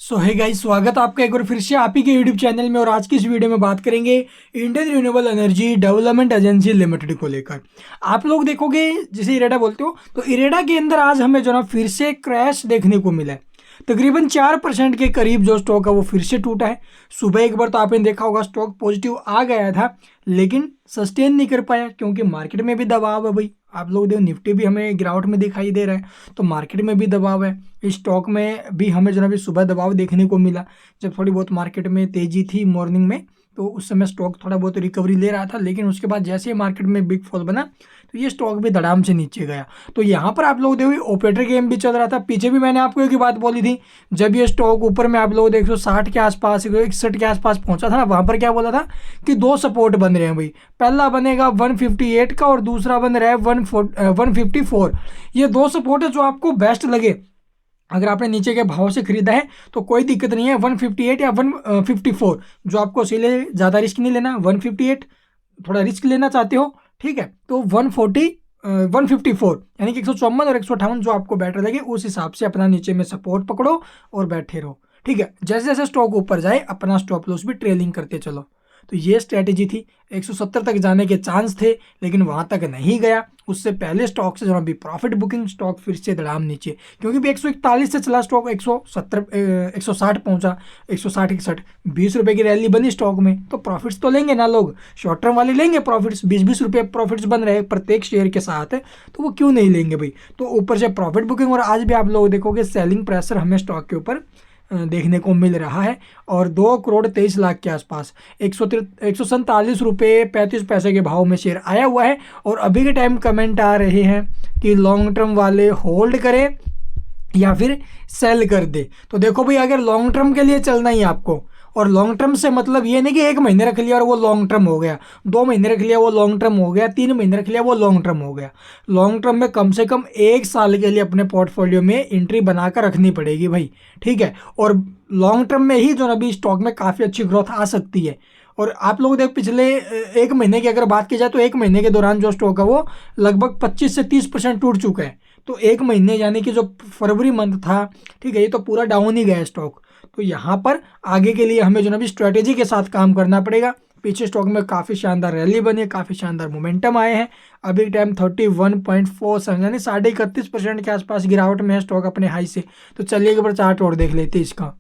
सो है गाइस, स्वागत है आपका एक बार फिर से आप ही के यूट्यूब चैनल में। और आज की इस वीडियो में बात करेंगे Indian renewable energy development agency limited को लेकर। आप लोग देखोगे जिसे इरेडा बोलते हो, तो इरेडा के अंदर आज हमें जो ना फिर से क्रैश देखने को मिला है। तकरीबन 4% के करीब जो स्टॉक है वो फिर से टूटा है। सुबह एक बार तो आपने देखा होगा स्टॉक पॉजिटिव आ गया था, लेकिन सस्टेन नहीं कर पाया क्योंकि मार्केट में भी दबाव है भाई। आप लोग देखो निफ्टी भी हमें गिरावट में दिखाई दे रहा है, तो मार्केट में भी दबाव है। इस स्टॉक में भी हमें जो है सुबह दबाव देखने को मिला, जब थोड़ी बहुत मार्केट में तेजी थी मॉर्निंग में, तो उस समय स्टॉक थोड़ा बहुत रिकवरी ले रहा था। लेकिन उसके बाद जैसे ही मार्केट में बिग फॉल बना तो ये स्टॉक भी धड़ाम से नीचे गया। तो यहाँ पर आप लोग देखो ऑपरेटर गेम भी चल रहा था। पीछे भी मैंने आपको एक ही बात बोली थी, जब ये स्टॉक ऊपर में आप लोग देख लो 60 के आसपास 61 के आसपास पहुंचा था ना, वहां पर क्या बोला था कि दो सपोर्ट बन रहे हैं भाई। पहला बनेगा 158 का और दूसरा बन रहा है 154। ये दो सपोर्ट है जो आपको बेस्ट लगे। अगर आपने नीचे के भाव से खरीदा है तो कोई दिक्कत नहीं है। 158 या 154 जो आपको इसीलिए ज़्यादा रिस्क नहीं लेना। 158 थोड़ा रिस्क लेना चाहते हो, ठीक है, तो 154 यानी कि 154 और 158 जो आपको बेटर लगे उस हिसाब से अपना नीचे में सपोर्ट पकड़ो और बैठे रहो, ठीक है। जैसे जैसे स्टॉक ऊपर जाए अपना स्टॉप लॉस भी ट्रेलिंग करते चलो। तो ये स्ट्रेटेजी थी। 170 तक जाने के चांस थे लेकिन वहां तक नहीं गया। उससे पहले स्टॉक से जो अभी प्रॉफिट बुकिंग, स्टॉक फिर से धड़ाम नीचे, क्योंकि भी 141 से चला स्टॉक 160 पहुंचा, 160 61 20 रुपए की रैली बनी स्टॉक में। तो प्रॉफिट्स तो लेंगे ना लोग, शॉर्ट टर्म वाले लेंगे प्रॉफिट्स। 20-20 रुपये प्रॉफिट्स बन रहे हैं प्रत्येक शेयर के साथ, तो वो क्यों नहीं लेंगे भाई। तो ऊपर से प्रॉफिट बुकिंग, और आज भी आप लोग देखोगे सेलिंग प्रेशर हमें स्टॉक के ऊपर देखने को मिल रहा है। और 2,23,00,000 के आसपास 147 रुपये 35 पैसे के भाव में शेयर आया हुआ है। और अभी के टाइम कमेंट आ रहे हैं कि लॉन्ग टर्म वाले होल्ड करें या फिर सेल कर दे। तो देखो भाई, अगर लॉन्ग टर्म के लिए चलना ही आपको, और लॉन्ग टर्म से मतलब ये नहीं कि 1 महीने रख लिया और वो लॉन्ग टर्म हो गया, 2 महीने रख लिया वो लॉन्ग टर्म हो गया, 3 महीने रख लिया वो लॉन्ग टर्म हो गया। लॉन्ग टर्म में कम से कम 1 साल के लिए अपने पोर्टफोलियो में एंट्री बनाकर रखनी पड़ेगी भाई, ठीक है। और लॉन्ग टर्म में ही जो अभी स्टॉक में काफ़ी अच्छी ग्रोथ आ सकती है। और आप लोग देख पिछले 1 महीने की अगर बात की जाए तो 1 महीने के दौरान जो स्टॉक है वो लगभग 25 से 30% टूट चुका है। तो 1 महीने यानी कि जो फरवरी मंथ था, ठीक है, ये तो पूरा डाउन ही गया स्टॉक। तो यहाँ पर आगे के लिए हमें जो ना भी स्ट्रेटेजी के साथ काम करना पड़ेगा। पीछे स्टॉक में काफ़ी शानदार रैली बनी है, काफ़ी शानदार मोमेंटम आए हैं। अभी टाइम 31.47 यानी 31.5% के आसपास गिरावट में है स्टॉक अपने हाई से। तो चलिए एक बार चार्ट और देख लेते हैं इसका।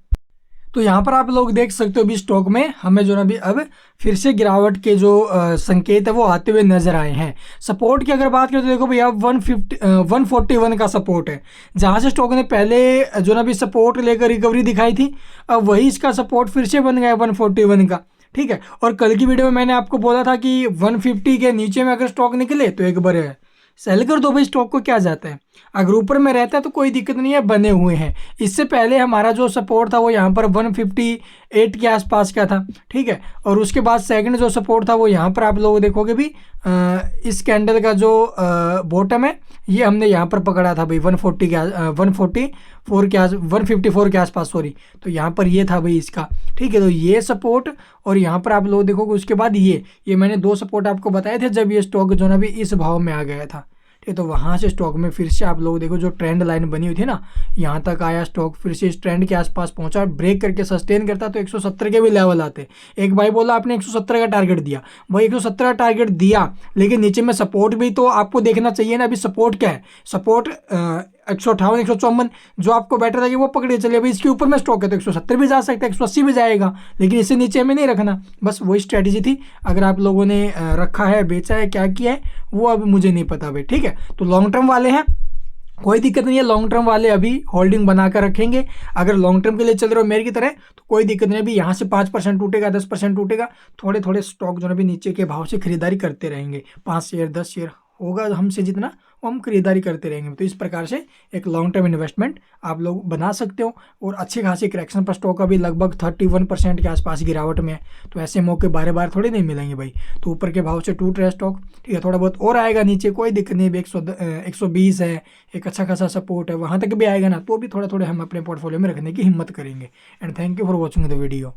तो यहाँ पर आप लोग देख सकते हो भी स्टॉक में हमें जो ना भी अब फिर से गिरावट के जो संकेत है वो आते हुए नजर आए हैं। सपोर्ट की अगर बात करें तो देखो भैया 141 का सपोर्ट है, जहाँ से स्टॉक ने पहले जो ना भी सपोर्ट लेकर रिकवरी दिखाई थी, अब वही इसका सपोर्ट फिर से बन गया 141 का, ठीक है। और कल की वीडियो में मैंने आपको बोला था कि 150 के नीचे में अगर स्टॉक निकले तो एक बार सेल कर दो भाई, स्टॉक को क्या जाता है। अगर ऊपर में रहता है तो कोई दिक्कत नहीं है, बने हुए हैं। इससे पहले हमारा जो सपोर्ट था वो यहाँ पर 158 के आसपास का था, ठीक है। और उसके बाद सेकंड जो सपोर्ट था वो यहाँ पर आप लोग देखोगे भी इस कैंडल का जो बॉटम है ये हमने यहाँ पर पकड़ा था भाई 140 के 144 के 154 के आसपास, सॉरी। तो यहाँ पर ये था भाई इसका, ठीक है। तो ये सपोर्ट, और यहाँ पर आप लोग देखोगे उसके बाद ये मैंने दो सपोर्ट आपको बताए थे जब ये स्टॉक जो ना भी इस भाव में आ गया था, ठीक है। तो वहाँ से स्टॉक में फिर से आप लोग देखो जो ट्रेंड लाइन बनी हुई थी ना, यहाँ तक आया स्टॉक, फिर से इस ट्रेंड के आसपास पहुंचा, ब्रेक करके सस्टेन करता तो 170 के भी लेवल आते। एक भाई बोला आपने 170 का टारगेट दिया, भाई 170 का टारगेट दिया, लेकिन नीचे में सपोर्ट भी तो आपको देखना चाहिए ना। अभी सपोर्ट क्या है, सपोर्ट 158 154 जो आपको बेटर लगे वो पकड़िए चलिए। अभी इसके ऊपर में स्टॉक है तो 170 भी जा सकता है, 180 भी जाएगा, लेकिन इससे नीचे में नहीं रखना। बस वही स्ट्रेटेजी थी। अगर आप लोगों ने रखा है, बेचा है, क्या किया है वो अभी मुझे नहीं पता भाई, ठीक है। तो लॉन्ग टर्म वाले हैं कोई दिक्कत नहीं है, लॉन्ग टर्म वाले अभी होल्डिंग बनाकर रखेंगे। अगर लॉन्ग टर्म के लिए चल रहे हो मेरी की तरह तो कोई दिक्कत नहीं। अभी यहाँ से 5% टूटेगा, 10% टूटेगा, थोड़े थोड़े स्टॉक जो है अभी नीचे के भाव से खरीदारी करते रहेंगे। 5 शेयर 10 शेयर होगा हमसे जितना, वो हम खरीदारी करते रहेंगे। तो इस प्रकार से एक लॉन्ग टर्म इन्वेस्टमेंट आप लोग बना सकते हो। और अच्छे खासी करेक्शन पर स्टॉक अभी लगभग 31% के आसपास गिरावट में है। तो ऐसे मौके बार बार थोड़ी नहीं मिलेंगे भाई। तो ऊपर के भाव से टूट रहा है स्टॉक, ठीक है, थोड़ा बहुत और आएगा नीचे कोई दिक्कत नहीं। 120 है, एक अच्छा खासा सपोर्ट है, वहाँ तक भी आएगा ना, तो भी थोड़ा थोड़े हम अपने पोर्टफोलियो में रखने की हिम्मत करेंगे। And thank you for watching the video.